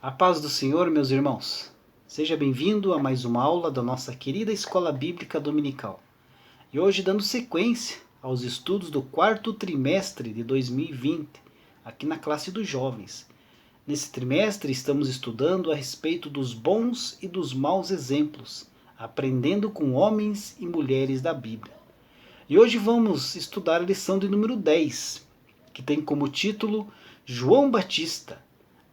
A paz do Senhor, meus irmãos. Seja bem-vindo a mais uma aula da nossa querida Escola Bíblica Dominical. E hoje, dando sequência aos estudos do quarto trimestre de 2020, aqui na classe dos jovens. Nesse trimestre, estamos estudando a respeito dos bons e dos maus exemplos, aprendendo com homens e mulheres da Bíblia. E hoje vamos estudar a lição de número 10, que tem como título João Batista.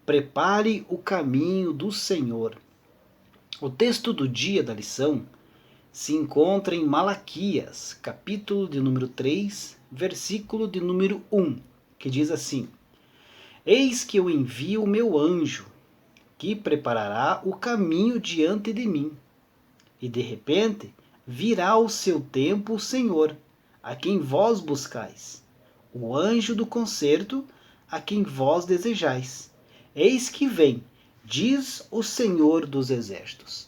Prepare o caminho do Senhor. O texto do dia da lição se encontra em Malaquias, capítulo de número 3, versículo de número 1, que diz assim: Eis que eu envio o meu anjo, que preparará o caminho diante de mim. E de repente virá ao seu tempo o Senhor, a quem vós buscais, o anjo do concerto, a quem vós desejais. Eis que vem, diz o Senhor dos Exércitos.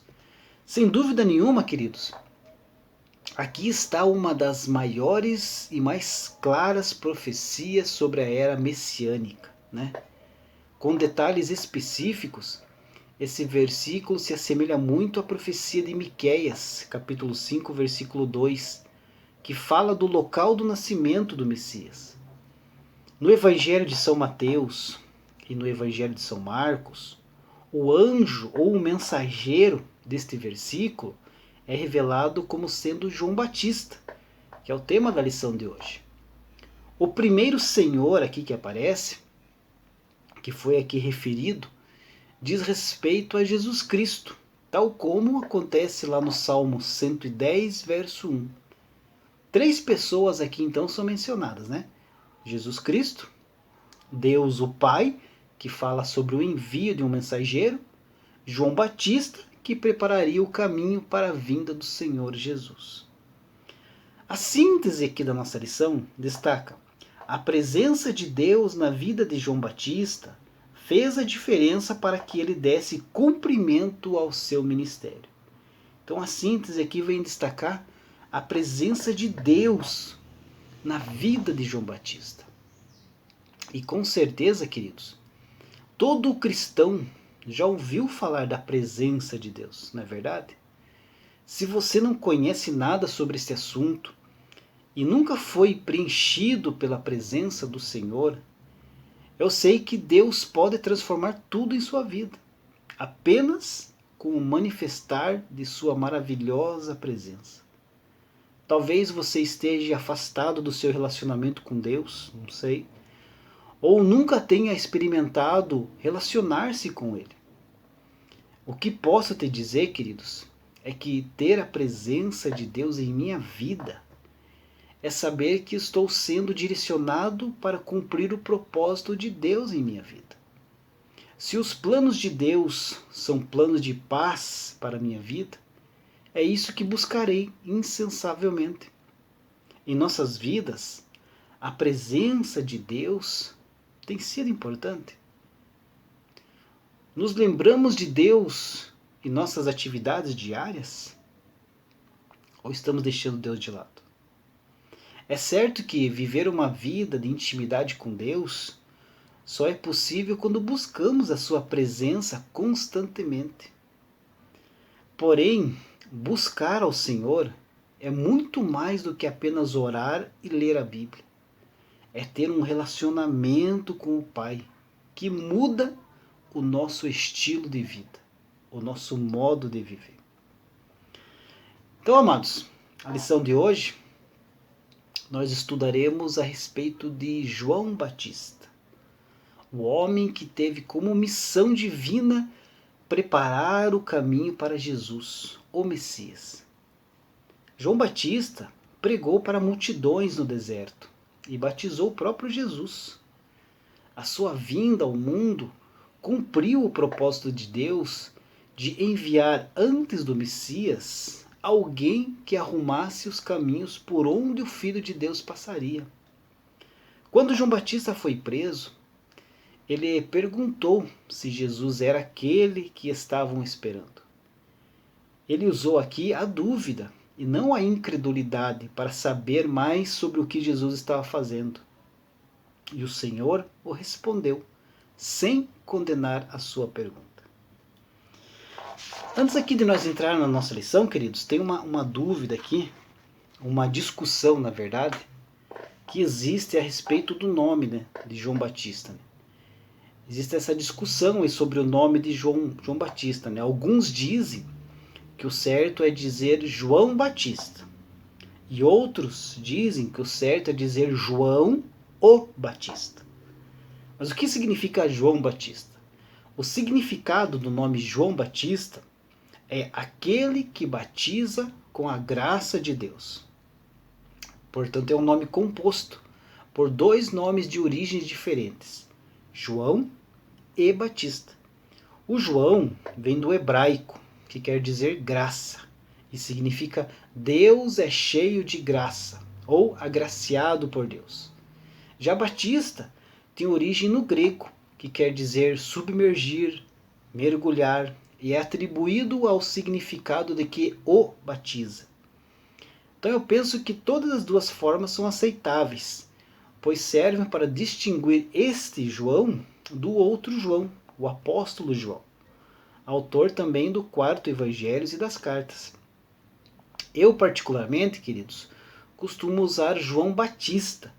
Sem dúvida nenhuma, queridos, aqui está uma das maiores e mais claras profecias sobre a era messiânica, né? Com detalhes específicos, esse versículo se assemelha muito à profecia de Miqueias, capítulo 5, versículo 2, que fala do local do nascimento do Messias. No Evangelho de São Mateus e no Evangelho de São Marcos, o anjo ou o mensageiro deste versículo é revelado como sendo João Batista, que é o tema da lição de hoje. O primeiro Senhor aqui que aparece, que foi aqui referido, diz respeito a Jesus Cristo, tal como acontece lá no Salmo 110, verso 1. Três pessoas aqui então são mencionadas, né? Jesus Cristo, Deus o Pai, que fala sobre o envio de um mensageiro, João Batista, que prepararia o caminho para a vinda do Senhor Jesus. A síntese aqui da nossa lição destaca: a presença de Deus na vida de João Batista fez a diferença para que ele desse cumprimento ao seu ministério. Então a síntese aqui vem destacar a presença de Deus na vida de João Batista. E com certeza, queridos, todo cristão já ouviu falar da presença de Deus, não é verdade? Se você não conhece nada sobre esse assunto e nunca foi preenchido pela presença do Senhor, eu sei que Deus pode transformar tudo em sua vida, apenas com o manifestar de sua maravilhosa presença. Talvez você esteja afastado do seu relacionamento com Deus, não sei, ou nunca tenha experimentado relacionar-se com Ele. O que posso te dizer, queridos, é que ter a presença de Deus em minha vida é saber que estou sendo direcionado para cumprir o propósito de Deus em minha vida. Se os planos de Deus são planos de paz para a minha vida, é isso que buscarei incansavelmente. Em nossas vidas, a presença de Deus tem sido importante. Nos lembramos de Deus em nossas atividades diárias? Ou estamos deixando Deus de lado? É certo que viver uma vida de intimidade com Deus só é possível quando buscamos a sua presença constantemente. Porém, buscar ao Senhor é muito mais do que apenas orar e ler a Bíblia. É ter um relacionamento com o Pai, que muda o nosso estilo de vida, o nosso modo de viver. Então, amados, a lição de hoje, nós estudaremos a respeito de João Batista, o homem que teve como missão divina preparar o caminho para Jesus, o Messias. João Batista pregou para multidões no deserto e batizou o próprio Jesus. A sua vinda ao mundo cumpriu o propósito de Deus de enviar antes do Messias alguém que arrumasse os caminhos por onde o Filho de Deus passaria. Quando João Batista foi preso, ele perguntou se Jesus era aquele que estavam esperando. Ele usou aqui a dúvida e não a incredulidade para saber mais sobre o que Jesus estava fazendo. E o Senhor o respondeu, sem condenar a sua pergunta. Antes aqui de nós entrar na nossa lição, queridos, tem uma dúvida aqui, uma discussão, na verdade, que existe a respeito do nome, né, de João Batista. Né? Existe essa discussão aí sobre o nome de João Batista. Né? Alguns dizem que o certo é dizer João Batista. E outros dizem que o certo é dizer João o Batista. Mas o que significa João Batista? O significado do nome João Batista é aquele que batiza com a graça de Deus. Portanto, é um nome composto por dois nomes de origens diferentes, João e Batista. O João vem do hebraico, que quer dizer graça, e significa Deus é cheio de graça, ou agraciado por Deus. Já Batista tem origem no grego, que quer dizer submergir, mergulhar, e é atribuído ao significado de que o batiza. Então eu penso que todas as duas formas são aceitáveis, pois servem para distinguir este João do outro João, o apóstolo João, autor também do quarto evangelho e das cartas. Eu particularmente, queridos, costumo usar João Batista,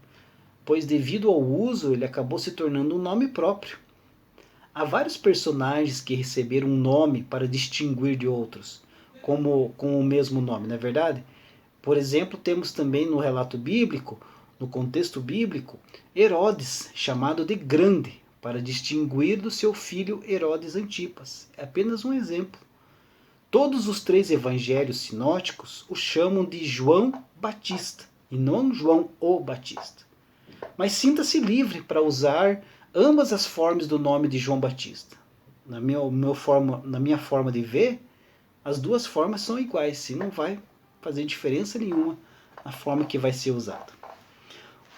pois devido ao uso ele acabou se tornando um nome próprio. Há vários personagens que receberam um nome para distinguir de outros, como com o mesmo nome, não é verdade? Por exemplo, temos também no relato bíblico, no contexto bíblico, Herodes, chamado de Grande, para distinguir do seu filho Herodes Antipas. É apenas um exemplo. Todos os três evangelhos sinóticos o chamam de João Batista, e não João o Batista. Mas sinta-se livre para usar ambas as formas do nome de João Batista. Na minha forma de ver, as duas formas são iguais, e não vai fazer diferença nenhuma na forma que vai ser usada.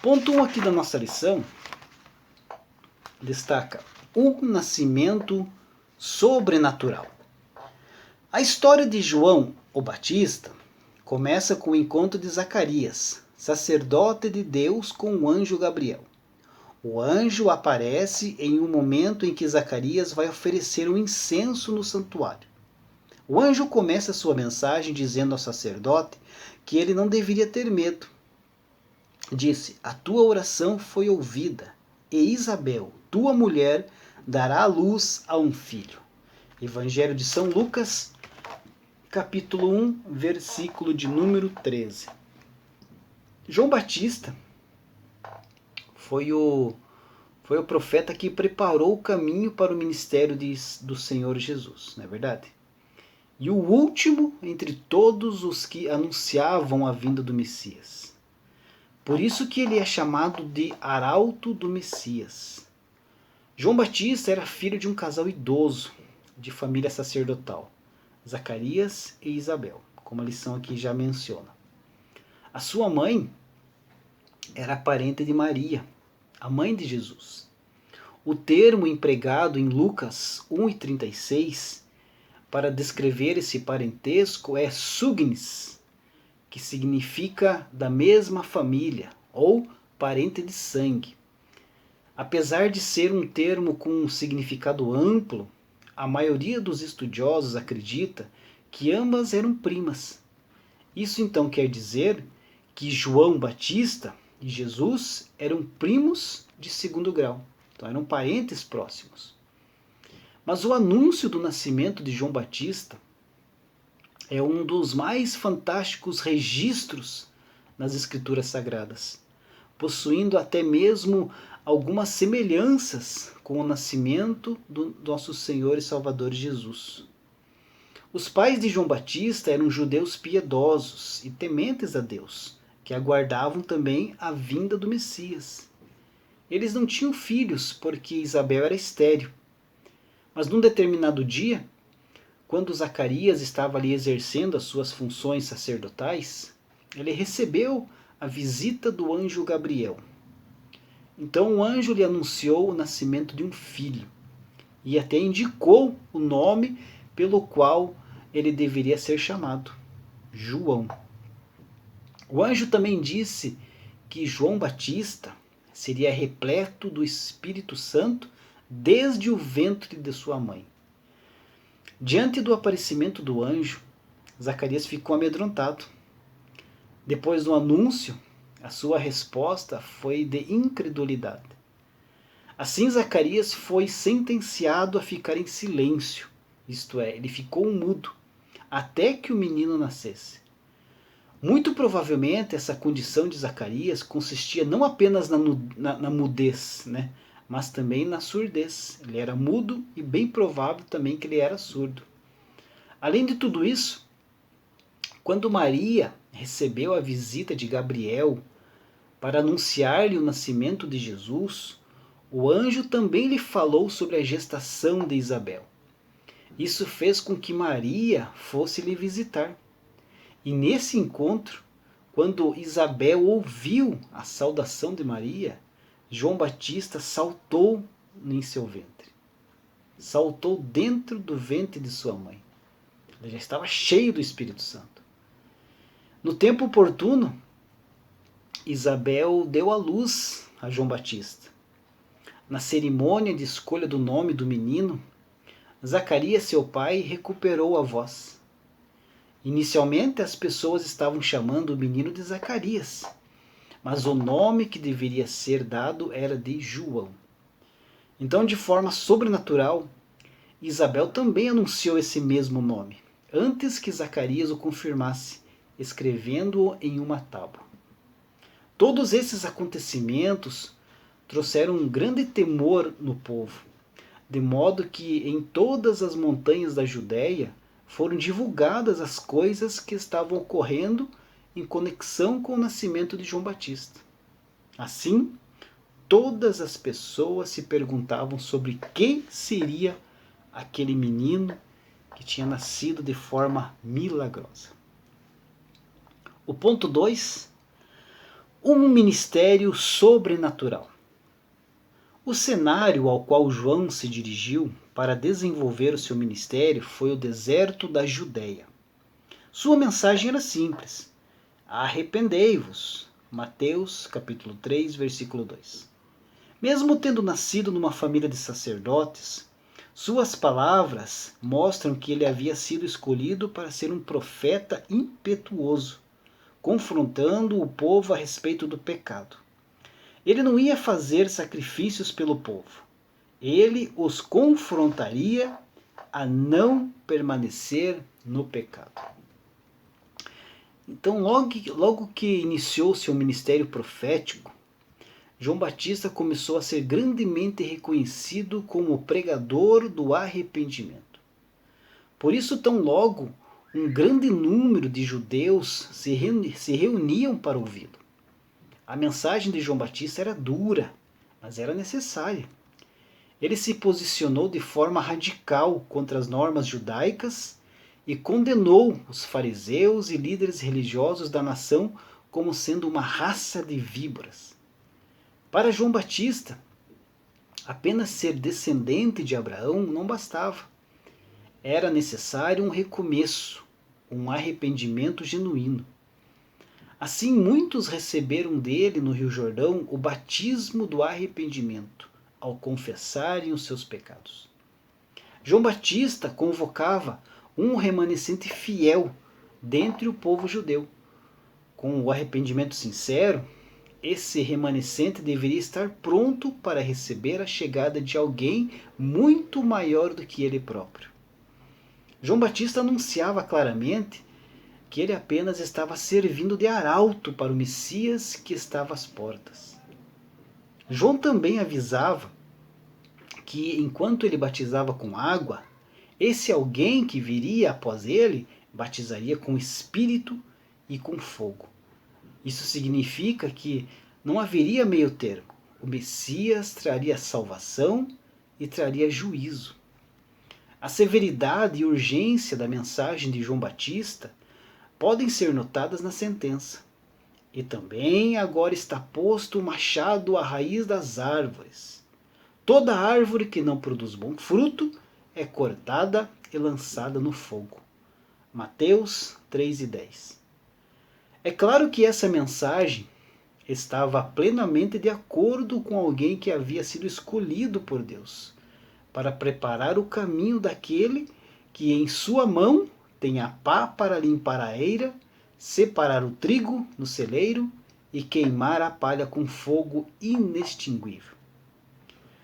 Ponto 1 aqui da nossa lição destaca o nascimento sobrenatural. A história de João o Batista começa com o encontro de Zacarias, sacerdote de Deus, com o anjo Gabriel. O anjo aparece em um momento em que Zacarias vai oferecer um incenso no santuário. O anjo começa sua mensagem dizendo ao sacerdote que ele não deveria ter medo. Disse: a tua oração foi ouvida, e Isabel, tua mulher, dará à luz a um filho. Evangelho de São Lucas, capítulo 1, versículo de número 13. João Batista foi o profeta que preparou o caminho para o ministério do Senhor Jesus, não é verdade? E o último entre todos os que anunciavam a vinda do Messias. Por isso que ele é chamado de arauto do Messias. João Batista era filho de um casal idoso, de família sacerdotal, Zacarias e Isabel, como a lição aqui já menciona. A sua mãe era parente de Maria, a mãe de Jesus. O termo empregado em Lucas 1,36 para descrever esse parentesco é sugnis, que significa da mesma família ou parente de sangue. Apesar de ser um termo com um significado amplo, a maioria dos estudiosos acredita que ambas eram primas. Isso então quer dizer que João Batista e Jesus eram primos de segundo grau, então eram parentes próximos. Mas o anúncio do nascimento de João Batista é um dos mais fantásticos registros nas Escrituras Sagradas, possuindo até mesmo algumas semelhanças com o nascimento do nosso Senhor e Salvador Jesus. Os pais de João Batista eram judeus piedosos e tementes a Deus, que aguardavam também a vinda do Messias. Eles não tinham filhos porque Isabel era estéril. Mas num determinado dia, quando Zacarias estava ali exercendo as suas funções sacerdotais, ele recebeu a visita do anjo Gabriel. Então o anjo lhe anunciou o nascimento de um filho e até indicou o nome pelo qual ele deveria ser chamado: João. O anjo também disse que João Batista seria repleto do Espírito Santo desde o ventre de sua mãe. Diante do aparecimento do anjo, Zacarias ficou amedrontado. Depois do anúncio, a sua resposta foi de incredulidade. Assim, Zacarias foi sentenciado a ficar em silêncio, isto é, ele ficou mudo, até que o menino nascesse. Muito provavelmente essa condição de Zacarias consistia não apenas na mudez, mas também na surdez. Ele era mudo e bem provável também que ele era surdo. Além de tudo isso, quando Maria recebeu a visita de Gabriel para anunciar-lhe o nascimento de Jesus, o anjo também lhe falou sobre a gestação de Isabel. Isso fez com que Maria fosse lhe visitar. E nesse encontro, quando Isabel ouviu a saudação de Maria, João Batista saltou em seu ventre. Saltou dentro do ventre de sua mãe. Ele já estava cheio do Espírito Santo. No tempo oportuno, Isabel deu à luz a João Batista. Na cerimônia de escolha do nome do menino, Zacarias, seu pai, recuperou a voz. Inicialmente, as pessoas estavam chamando o menino de Zacarias, mas o nome que deveria ser dado era de João. Então, de forma sobrenatural, Isabel também anunciou esse mesmo nome, antes que Zacarias o confirmasse, escrevendo-o em uma tábua. Todos esses acontecimentos trouxeram um grande temor no povo, de modo que em todas as montanhas da Judéia foram divulgadas as coisas que estavam ocorrendo em conexão com o nascimento de João Batista. Assim, todas as pessoas se perguntavam sobre quem seria aquele menino que tinha nascido de forma milagrosa. O ponto 2, um ministério sobrenatural. O cenário ao qual João se dirigiu para desenvolver o seu ministério foi o deserto da Judéia. Sua mensagem era simples: arrependei-vos. Mateus capítulo 3, versículo 2. Mesmo tendo nascido numa família de sacerdotes, suas palavras mostram que ele havia sido escolhido para ser um profeta impetuoso, confrontando o povo a respeito do pecado. Ele não ia fazer sacrifícios pelo povo. Ele os confrontaria a não permanecer no pecado. Então, logo que iniciou seu ministério profético, João Batista começou a ser grandemente reconhecido como o pregador do arrependimento. Por isso, tão logo, um grande número de judeus se reuniam para ouvi-lo. A mensagem de João Batista era dura, mas era necessária. Ele se posicionou de forma radical contra as normas judaicas e condenou os fariseus e líderes religiosos da nação como sendo uma raça de víboras. Para João Batista, apenas ser descendente de Abraão não bastava. Era necessário um recomeço, um arrependimento genuíno. Assim, muitos receberam dele no Rio Jordão o batismo do arrependimento, ao confessarem os seus pecados. João Batista convocava um remanescente fiel dentre o povo judeu. Com o arrependimento sincero, esse remanescente deveria estar pronto para receber a chegada de alguém muito maior do que ele próprio. João Batista anunciava claramente que ele apenas estava servindo de arauto para o Messias que estava às portas. João também avisava que, enquanto ele batizava com água, esse alguém que viria após ele batizaria com Espírito e com fogo. Isso significa que não haveria meio termo. O Messias traria salvação e traria juízo. A severidade e urgência da mensagem de João Batista podem ser notadas na sentença. E também agora está posto o machado à raiz das árvores. Toda árvore que não produz bom fruto é cortada e lançada no fogo. Mateus 3:10. É claro que essa mensagem estava plenamente de acordo com alguém que havia sido escolhido por Deus para preparar o caminho daquele que em sua mão tem a pá para limpar a eira, separar o trigo no celeiro e queimar a palha com fogo inextinguível.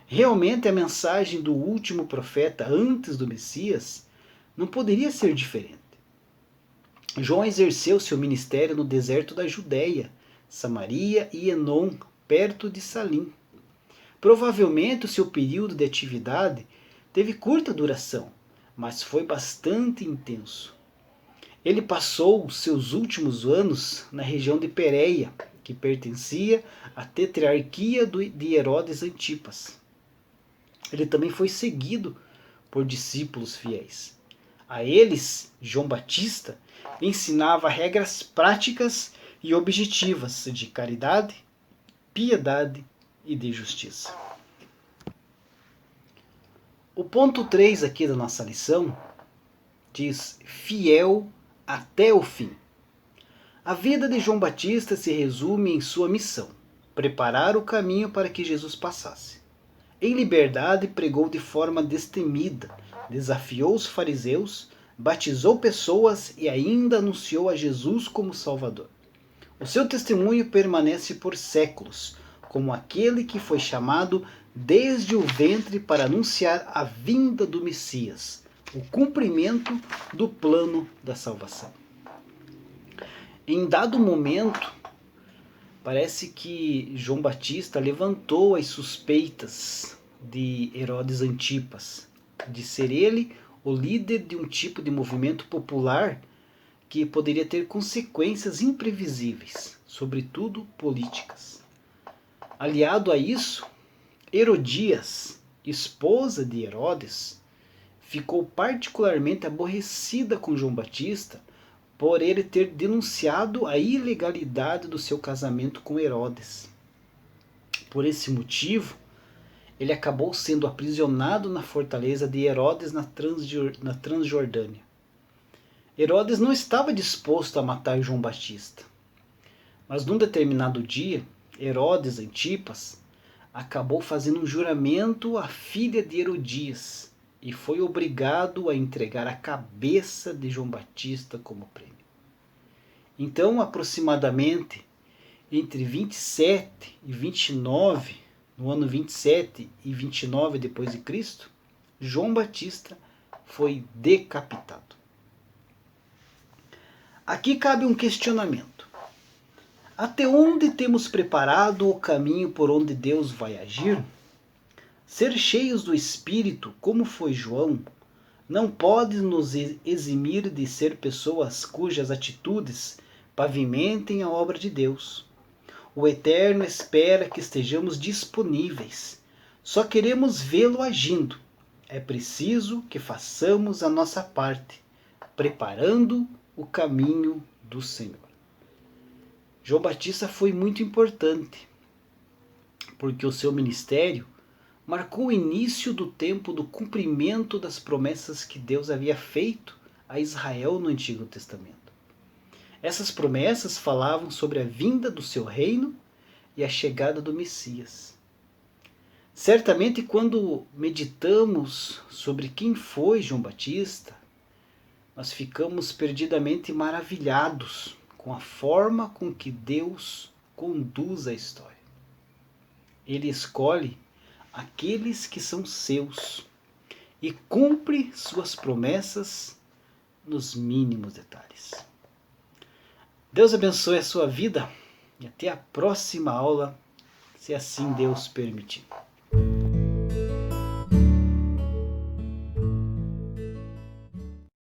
Realmente a mensagem do último profeta antes do Messias não poderia ser diferente. João exerceu seu ministério no deserto da Judéia, Samaria e Enom, perto de Salim. Provavelmente o seu período de atividade teve curta duração, mas foi bastante intenso. Ele passou os seus últimos anos na região de Pérea, que pertencia à tetrarquia de Herodes Antipas. Ele também foi seguido por discípulos fiéis. A eles, João Batista ensinava regras práticas e objetivas de caridade, piedade e de justiça. O ponto 3 aqui da nossa lição diz: fiel até o fim. A vida de João Batista se resume em sua missão: preparar o caminho para que Jesus passasse. Em liberdade, pregou de forma destemida, desafiou os fariseus, batizou pessoas e ainda anunciou a Jesus como Salvador. O seu testemunho permanece por séculos, como aquele que foi chamado desde o ventre para anunciar a vinda do Messias, o cumprimento do plano da salvação. Em dado momento, parece que João Batista levantou as suspeitas de Herodes Antipas, de ser ele o líder de um tipo de movimento popular que poderia ter consequências imprevisíveis, sobretudo políticas. Aliado a isso, Herodias, esposa de Herodes, ficou particularmente aborrecida com João Batista por ele ter denunciado a ilegalidade do seu casamento com Herodes. Por esse motivo, ele acabou sendo aprisionado na fortaleza de Herodes na Transjordânia. Herodes não estava disposto a matar João Batista, mas num determinado dia, Herodes Antipas acabou fazendo um juramento à filha de Herodias e foi obrigado a entregar a cabeça de João Batista como prêmio. Então, aproximadamente entre 27 e 29, no ano 27 e 29 depois de Cristo, João Batista foi decapitado. Aqui cabe um questionamento. Até onde temos preparado o caminho por onde Deus vai agir? Ser cheios do Espírito, como foi João, não pode nos eximir de ser pessoas cujas atitudes pavimentem a obra de Deus. O Eterno espera que estejamos disponíveis. Só queremos vê-lo agindo. É preciso que façamos a nossa parte, preparando o caminho do Senhor. João Batista foi muito importante, porque o seu ministério marcou o início do tempo do cumprimento das promessas que Deus havia feito a Israel no Antigo Testamento. Essas promessas falavam sobre a vinda do seu reino e a chegada do Messias. Certamente, quando meditamos sobre quem foi João Batista, nós ficamos perdidamente maravilhados com a forma com que Deus conduz a história. Ele escolhe aqueles que são seus e cumpre suas promessas nos mínimos detalhes. Deus abençoe a sua vida e até a próxima aula, se assim Deus permitir.